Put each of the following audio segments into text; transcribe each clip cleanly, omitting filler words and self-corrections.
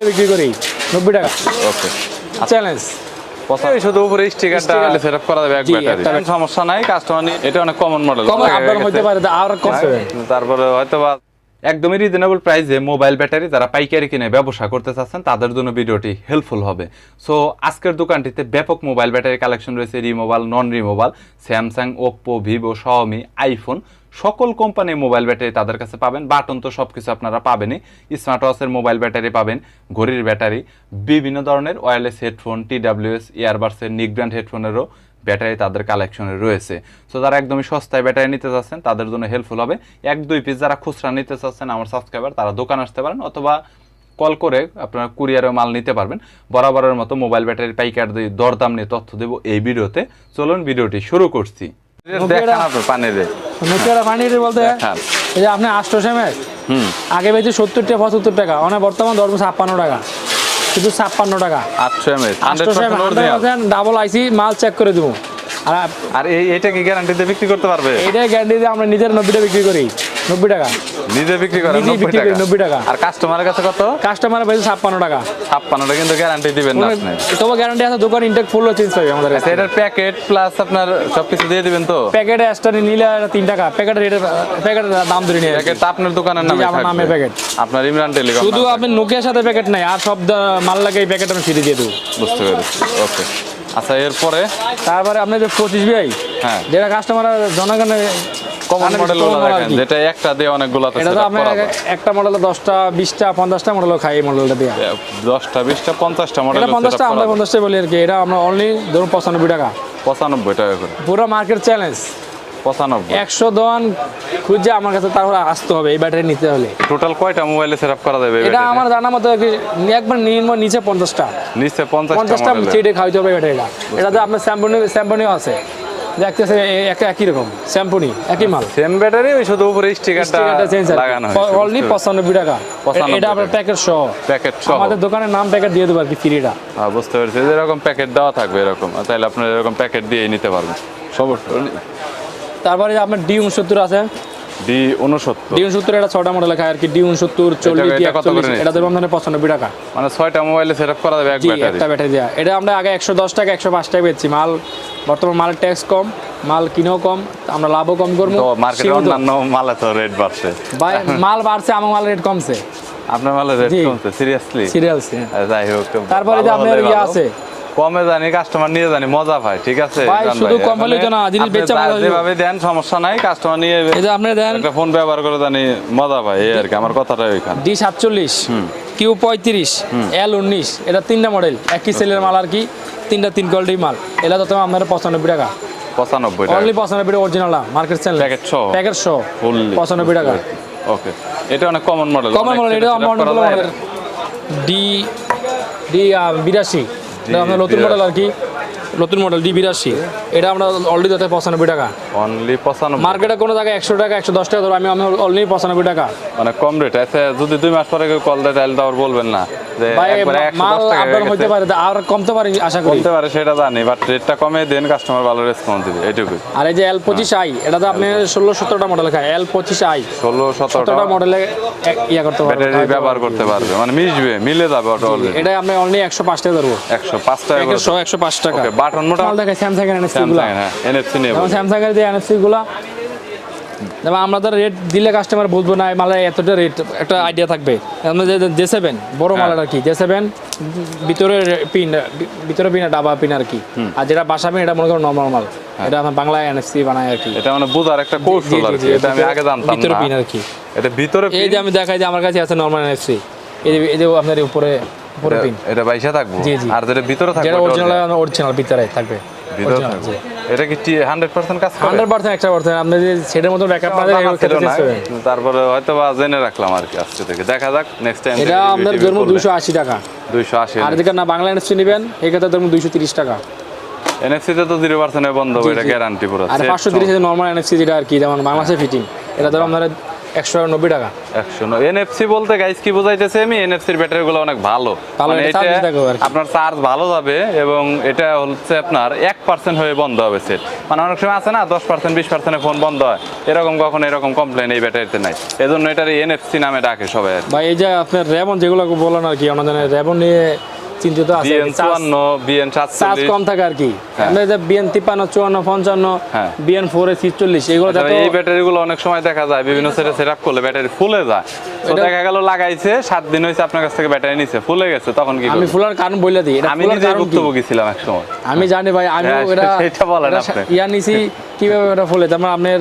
বিক্রি করি 90 টাকা। ওকে, চ্যালেঞ্জ শুধু উপরে স্টিকারটা সেটআপ করা যাবে এক ব্যাটারি, সমস্যা নাই। কাস্টমার এটা অনেক কমন মডেল, কম আপনার হইতে পারে আর কম হবে। তারপরে হয়তো বা একদমই রিজনেবল প্রাইসে মোবাইল ব্যাটারি যারা পাইকারি কিনে ব্যবসা করতে চাচ্ছেন তাদের জন্য ভিডিওটি হেল্পফুল হবে। সো আজকের দোকানটিতে ব্যাপক মোবাইল ব্যাটারি কালেকশন রয়েছে, removal, non removal, Samsung, Oppo, Vivo, Xiaomi, iPhone, সকল কোম্পানির মোবাইল ব্যাটারি তাদের কাছে পাবেন। বাটন তো সব কিছু আপনারা পাবেনই, স্মার্ট ওয়াচের মোবাইল ব্যাটারি পাবেন, ঘড়ির ব্যাটারি, বিভিন্ন ধরনের ওয়্যারলেস হেডফোন, TWS, ইয়ারবাডসের নিক ব্র্যান্ড হেডফোনেরও ব্যাটারি তাদের কালেকশনে রয়েছে। সো যারা একদমই সস্তায় ব্যাটারি নিতে চাচ্ছেন তাদের জন্য হেল্পফুল হবে। 1-2 পিস যারা খুচরা নিতে চাচ্ছেন আমার সাবস্ক্রাইবার, তারা দোকান আসতে পারেন অথবা কল করে আপনারা কুরিয়ারে মাল নিতে পারবেন। বরাবরের মতো মোবাইল ব্যাটারির পাইকার দরদাম নিয়ে তথ্য দেবো এই ভিডিওতে। চলুন ভিডিওটি শুরু করছি। পানির বলতে এই যে আপনি 800 ml আগে বেশি 70 টাকা 75 টাকা, অনেক বর্তমান ধরবো 56 টাকা, শুধু 56 টাকা 800 ml ডাবল আইসি মাল চেক করে দেবো। আর এইটা কি গ্যারান্টিতে বিক্রি করতে পারবে? এইটা গ্যারান্টি দিয়ে আমরা নিজের 90 টাকা বিক্রি করি। 90 টাকা নিজে বিক্রি করেন? 90 টাকা। আর কাস্টমারের কাছে কত? কাস্টমার পাইছে 56 টাকা। 56 টাকা কিন্তু গ্যারান্টি দিবেন না আপনি? তবে গ্যারান্টি আছে, দোকান ইনটেক ফুল চেঞ্জ হবে আমাদের কাছে। এটার প্যাকেট প্লাস আপনার সবকিছু দিয়ে দিবেন তো? প্যাকেটে এক্সট্রা নিলে 3 টাকা, প্যাকেটের দাম ধরে নিয়ে প্যাকেট আপনার দোকানের নামে আমার নামে প্যাকেট, আপনার ইমরান টেলিকম। শুধু আপনি নোকিয়ার সাথে প্যাকেট নাই, আর সব মাল লাগে এই প্যাকেট আমি ফ্রি দিয়ে দেব। বুঝতে পেরেছি, ওকে। আচ্ছা, এরপরে তারপরে আপনি যে 25 ভাই, হ্যাঁ, যেটা কাস্টমার জনগণের কমন মডেল দেখেন, যেটা একটা দিয়ে অনেকগুলো এটা তো আপনি একটা মডেলে 10টা 20টা 50টা মডেল খাই, এই মডেলটা দিয়ে 10টা 20টা 50টা মডেল। এটা 50টা আমরা 50টা বলি আর কি। এটা আমরা অনলি ধরুন 95 টাকা। 95 টাকা করে পুরো মার্কেট চ্যালেঞ্জ। 95 100 দোকান খুঁজে আমার কাছে তারপরে আসতে হবে এই ব্যাটারি নিতে হলে। টোটাল কয়টা মোবাইলে সেটআপ করা যাবে এটা আমার জানা মতো একবার নিচে 50টা, নিচে 50টা চেটে খাইতে হবে ব্যাটারিটা। এটাতে আপনার স্যাম্পনিও আছে, দেখতেছে একই রকম স্যাম্পনি, একই মাল, সেম ব্যাটারি, শুধু উপরে স্টিকারটা লাগানো হয়। অনলি 95 টাকা। এটা আপনার প্যাকেট সহ, আমাদের দোকানের নাম প্যাকেট দিয়ে দেবো আর কি, ফ্রিটা। হ্যাঁ, বুঝতে পেরেছি। এরকম প্যাকেট দেওয়া থাকবে এরকম, তাহলে আপনার এরকম প্যাকেট দিয়ে নিতে পারবেন, সমস্যা নেই। তারপরে আপনার D69 আছে, D69 এটা 6টা মডেল খায় আর কি। D69 40 এটা দেবো আপনার 95 টাকা। মানে 6টা মোবাইলে সেটআপ করা যাবে এক ব্যাটারি, একটা ব্যাটারি দেয়া। এটা আমরা আগে 110 টাকা 105 টাকা বেচছি মাল। বর্তমান মালের ট্যাক্স কম, মাল কিনেও কম, আমরা লাভও কম করবো। তো মার্কেটে অন্যান্য মালে তো রেট বাড়ছে ভাই, মাল বাড়ছে, আমার মালের রেট কমছে। আপনার মালের রেট কমছে? সিরিয়াসলি? যাই হোক, তারপরে যে আপনার ইয়ে আছে কমে জানি, কাস্টমার নিয়ে জানি মজা পায়, ঠিক আছে? ভাই শুধু কম হলে তো না, জিনিস বেচা মজা যেভাবে দেন সমস্যা নাই, কাস্টমার নিয়ে এই যে আপনি দেন একটা ফোন ব্যবহার করে জানি মজা পায়, এই আর কি আমার কথাটা ওইখানে। D47 Q35 L19 এটা 3টা মডেল, একই সেলের মাল আর কি, 3টা 3 কোয়ালিটির মাল। এটা তো আপনার 95 টাকা। 95 টাকা অনলি 95 টাকা অরিজিনাল মার্কেট সেল, প্যাকেট সহ 95 টাকা। ওকে, এটা অনেক কমন মডেল। এটা আমার মডেল D82 এটা আপনার নতুন মডেল আর কি, নতুন মডেল D82 এটা আমরা অলরেডি দিতে 95 টাকা। অনলি 95? মার্কেটে কোনো জায়গায় 100 টাকা 110 টাকা ধরো, আমি অলরেডি 95 টাকা। মানে কম রেট আছে। যদি 2 মাস পরে কল দেয় তাহলে তো আর বলবেন না যে একবারে 110 টাকা হইতে পারে, আর কমতে পারে, আশা করি কমতে পারে, সেটা জানি, বাট রেটটা কমে দেন, কাস্টমার ভালো রেসপন্স দিবে, এইটুকুই। আর এই যে L25i এটাতে আপনি 16-17টা মডেল খায়। L25i 16-17টা মডেলে ইয়া করতে পারবে, ব্যাটারি ব্যবহার করতে পারবে, মানে মিলে যাবে অটো অলরেডি। এটা আপনি অনলি 105 টাকা ধরবো। 105 টাকা করে, 105 টাকা। ওকে, বাটন মোটা মাল দেখে স্যামসাং এর NFC গুলো, হ্যাঁ NFC নেব, স্যামসাং এর যে NFC গুলো যেমন আমরা তো রেট দিলে কাস্টমার বুঝবো না মালের এতটা রেট, একটা আইডিয়া থাকবে। আমরা যে J7 বড় মাল আর কি, J7 ভিতরে পিন ডাবা পিন আর কি, আর যেটা বাসা পিন এটা মনে করো নরমাল মাল। এটা আমরা বাংলা NFC বানাই আর কি। এটা মানে বোঝার একটা কৌশল আর কি, এটা আমি আগে জানতাম না। ভিতরে পিন আর কি, এটা ভিতরে এই যে আমি দেখাই যে আমার কাছে আছে নরমাল NFC, এই যে আপনার উপরে পিন এটা বাইসা থাকবে, আর যেটা ভিতরে থাকবে যেটা অরিজিনাল ভিতরে থাকবে। এটা কি 100% কাজ করে? 100% 100%। আপনি যে সেটার মতো ব্যাকআপ না দেন, তারপরে হয়তো বা জেনে রাখলাম আর কি, আজকে থেকে দেখা যাক নেক্সট টাইম। এটা আপনার ধরুন 280 টাকা। 280? আর যদি না বাংলা NFC নেবেন এই ক্ষেত্রে ধরুন 230 টাকা। NFC তে তো 0% বন্ধ, এটা গ্যারান্টি পুরো। আর 530 নরমাল NFC যেটা আর কি, যেমন বাংলাদেশে ফিটিং, এটা ধরুন আপনারা 190 টাকা। 190 এনএফসি বলতে গাইস কি বোঝাইতেছে আমি, এনএফসির ব্যাটারিগুলো অনেক ভালো, মানে এটা এটা চার্জ থাকবে আর কি। আপনার চার্জ ভালো যাবে এবং এটা হচ্ছে আপনার 1% হয়ে বন্ধ হবে সেট। মানে অনেক সময় আছে না 10% 20% ফোন বন্ধ হয়, এরকম কখনো এরকম কমপ্লেন এই ব্যাটারিতে নাই, এজন্য এটার এনএফসি নামে ডাকে সবাই আর কি। ভাই এই যে আপনার রেবন যেগুলো বলেন আর কি, আমরা জানি রেবন নিয়ে চিন্তিত আছে, BN54 চার্জ BN47 কম থাকে আর কি। হ্যাঁ। আমরা যে BN53 54 55 হ্যাঁ। BN4 46 এগুলো আচ্ছা, যত এই ব্যাটারিগুলো অনেক সময় দেখা যায় বিভিন্ন সেটে সেটআপ করলে ব্যাটারি ফুলে যায়, তো এটা- দেখা গেল লাগাইছে 7 দিন হইছে আপনার কাছ থেকে ব্যাটারি নিছে ফুলে গেছে, তখন কি আমি করবেন? ফুলার কারণ বলে দিই, এটা আমি ফুলার নিজে কারণ কি? ভুক্তভোগী ছিলাম এক সময়। আমি জানি ভাই, আমি হ্যাঁ, এটা সেটা বলেন আপনি। ইয়া নিছি কিভাবে এটা ফুলে, তার মানে আপনার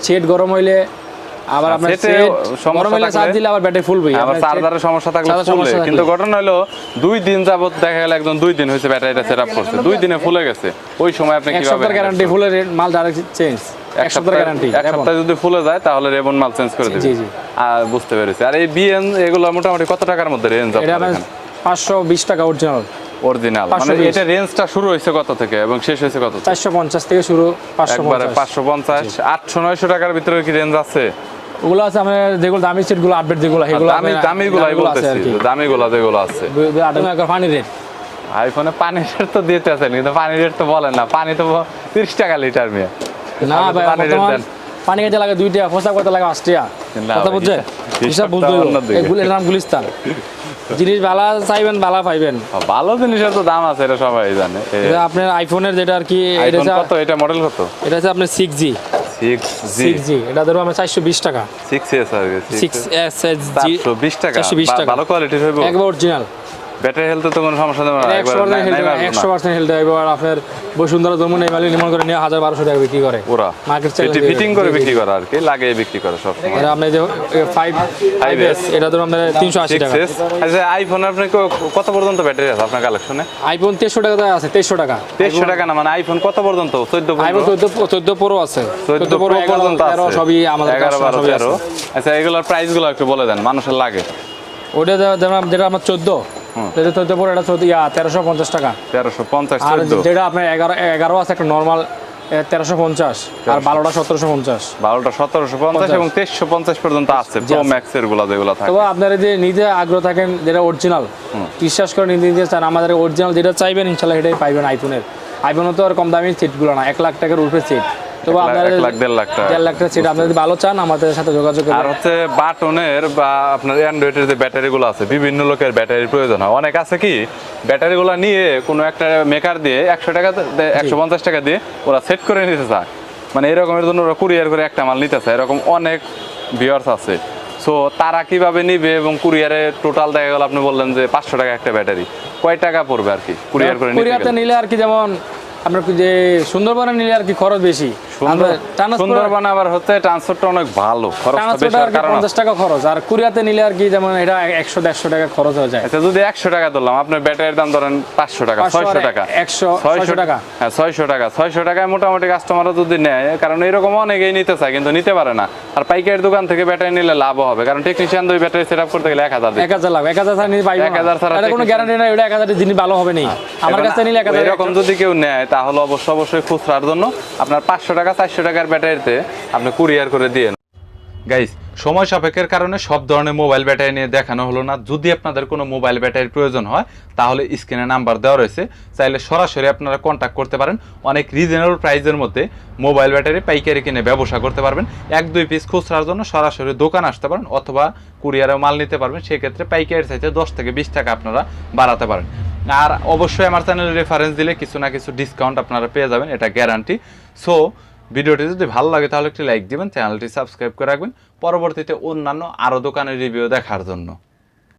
সেট গরম হইলে আবার আপনার সেটে সেট সমস্যা গরম হইলে থাকলে- চার্জ দিলে আবার ব্যাটারি ফুলবে। আবার চার্জারের সমস্যা থাকলে চার্জার ফুলে, সমস্যা থাকলে। কিন্তু ঘটনা হলো 2 দিন যাবত দেখা গেল একদম 2 দিন হয়েছে ব্যাটারিটা সেটআপ করছে, 2 দিনে ফুলে গেছে, ওই সময় আপনি এক কিভাবে সপ্তাহের গ্যারান্টি, ফুলের মাল ডাইরেক্ট চেঞ্জ, এক সপ্তাহের গ্যারান্টি। এক সপ্তাহে যদি ফুলে যায় তাহলে রেবন মাল চেঞ্জ করে দিবে। জি, জি। আর বুঝতে পেরেছি। আর এই বিএন এগুলো মোটামুটি কত টাকার মধ্যে রেঞ্জ এটা আপনার আপনার 520 টাকা অরিজিনাল, অরিজিনাল? মানে 520 এটা রেঞ্জটা শুরু হয়েছে কত থেকে এবং শেষ হয়েছে কত থেকে? 450 থেকে শুরু, একবারে 550। 550 800-900 টাকার ভিতরে কি রেঞ্জ আছে? ওগুলো আছে আমার যেগুলো দামি সেটগুলো, আপডেট যেগুলো সেগুলো দামিগুলাই বলতেছি, দামিগুলা যেগুলো আছে। পানি রেট আইফোনে পানির রেট তো দিতে আছেন, কিন্তু পানির রেট তো বলেন না, পানি তো 30 টাকা লিটার মেয়ে। না আপনি তো ভাই, পানির রেট বর্তমান দেন। পানি খেতে লাগে 2 টাকা, পোশাক করতে লাগে 8 টাকা। না কথা ভাই, বুঝছেন? হিসাব হিসাব বুঝতে তো অন্য দিকে। এগুলোর নাম গুলিস্তান। জিনিস ভালো চাইবেন ভালো পাইবেন। ভালো জিনিসের তো দাম আছে, এটা সবাই জানে। এটা আপনার আইফোনের যেটা আর কি, এটা আইফোন হচ্ছে- কত? এটা মডেল কত? এটা হচ্ছে আপনার 6G, 6G এটা ধরো আমরা 420 টাকা। 6S আর কি 6SG 420 টাকা। 420 টাকা। ভালো কোয়ালিটির হইব, একবার অরিজিনাল, ব্যাটারি হেলথে তো কোনো সমস্যা দেবে না, একবার 100% হেলথ। এবার আপনার বসুন্ধরা জমুন এই মালিক নির্মাণ করে নিয়ে 1000-1200 টাকা বিক্রি করে। পুরা মার্কেট এটি ফিটিং করে বিক্রি করা আর কি, লাগিয়ে বিক্রি করে সব সময়। এটা আপনি যে 5S এটা ধরো আমরা 380 টাকা। 6S আচ্ছা, আইফোন আপনি কত পর্যন্ত ব্যাটারি আছে আপনার কালেকশনে? আইফোন 2300 টাকা আছে, 2300 টাকা। 2300 টাকা না, মানে আইফোন কত পর্যন্ত? 14 আইফোন 14 প্রো আছে, 14 প্রো পর্যন্ত আছে, সবই আমাদের 11 কাছে 12 সবই আছে। 13। আচ্ছা, এগুলোর প্রাইস গুলো একটু বলে দেন, মানুষের লাগে। ওটা যেটা আমার 14, যেটা 14 প্রো, এটা 1350 টাকা। 1350 আর 14 যেটা আপনার 11 আছে একটা নরমাল 1350, আর 12টা 1750। 12টা 1750 এবং 2350 পর্যন্ত আছে প্রো ম্যাক্স এর গুলো যেগুলো থাকে। তবে আপনারা যে নিজে আগ্রহ থাকেন যেটা অরিজিনাল বিশ্বাস করে নিতে চান, আমাদের অরিজিনাল যেটা চাইবেন ইনশাল্লাহ সেটাই পাইবেন। আইফোনও তো আর কম দামি সেটগুলো না, 1 লাখ টাকার উপরে সেট। তবে আপনারা 1 লাখ 1.5 লাখ টাকা 1.5 লাখ টাকা সেট আপনারা যদি ভালো চান আমাদের সাথে যোগাযোগ আর করবেন। হচ্ছে বাটনের বা আপনার অ্যান্ড্রয়েডের যে ব্যাটারিগুলো আছে, বিভিন্ন লোকের ব্যাটারির প্রয়োজন হয়। অনেক আছে কি ব্যাটারিগুলো নিয়ে কোনো একটা মেকার দিয়ে 100 টাকা 150 টাকা দিয়ে ওরা সেট করে নিতে চায়, মানে এরকমের জন্য ওরা কুরিয়ার করে একটা মাল নিতে চায়, এরকম অনেক ভিউয়ার্স আছে। সো তারা কিভাবে নিবে এবং কুরিয়ারে টোটাল দেখা গেল আপনি বললেন যে 500 টাকা একটা ব্যাটারি, কয় টাকা পড়বে আর কি কুরিয়ার করে নিতে কোরিয়াতে গেলে? নিলে আর কি, যেমন আপনার যে সুন্দরবনে নিলে আর কি খরচ বেশি। সুন্দরবন আবার হচ্ছে ট্রান্সপোর্টটা অনেক ভালো, খরচটা বেশি হওয়ার কারণ 50 টাকা খরচ, আর কোরিয়াতে নিলে আর কি যেমন এটা 100-150 টাকা খরচ হয়ে যায়। আচ্ছা, যদি 100 টাকা ধরলাম, আপনার ব্যাটারির দাম ধরেন 500 টাকা, 600 টাকা, 600 টাকা। হ্যাঁ 600 টাকা, 600 টাকায় মোটামুটি কাস্টমাররা যদি নেয়, কারণ এরকম অনেকেই নিতে চায় কিন্তু নিতে পারে না। আর পাইকারি দোকান থেকে ব্যাটারি নিলে লাভ হবে, কারণ টেকনিশিয়ান দুই ব্যাটারি সেট আপ করতে গেলে 1000 দিবে। 1000 লাখ, 1000 ছাড়া নিতে পাইবো না। 1000 ছাড়া এটা কোনো গ্যারান্টি নাই, ওটা 1000 জিনিস ভালো হবে না। আমার কাছে নিলে 1000। এরকম যদি কেউ নেয় তাহলে অবশ্যই খুচরার জন্য আপনার 500 টাকা 400 টাকার ব্যাটারিতে আপনি কুরিয়ার করে দিয়ে। গাইস, সময় সাপেক্ষের কারণে সব ধরনের মোবাইল ব্যাটারি নিয়ে দেখানো হলো না। যদি আপনাদের কোনো মোবাইল ব্যাটারির প্রয়োজন হয় তাহলে স্ক্রিনে নাম্বার দেওয়া রয়েছে, চাইলে সরাসরি আপনারা কন্ট্যাক্ট করতে পারেন। অনেক রিজনেবল প্রাইসের মধ্যে মোবাইল ব্যাটারি পাইকারি কিনে ব্যবসা করতে পারবেন। 1-2 পিস খুচরার জন্য সরাসরি দোকান আসতে পারেন অথবা কুরিয়ারে মাল নিতে পারবেন, সেক্ষেত্রে পাইকারি চাইতে 10 থেকে 20 টাকা আপনারা বাড়াতে পারেন। আর অবশ্যই আমার চ্যানেলে রেফারেন্স দিলে কিছু না কিছু ডিসকাউন্ট আপনারা পেয়ে যাবেন, এটা গ্যারান্টি। সো ভিডিওটি যদি ভালো লাগে তাহলে একটি লাইক দিবেন, চ্যানেলটি সাবস্ক্রাইব করে রাখবেন পরবর্তীতে অন্যান্য আরও দোকানের রিভিউ দেখার জন্য।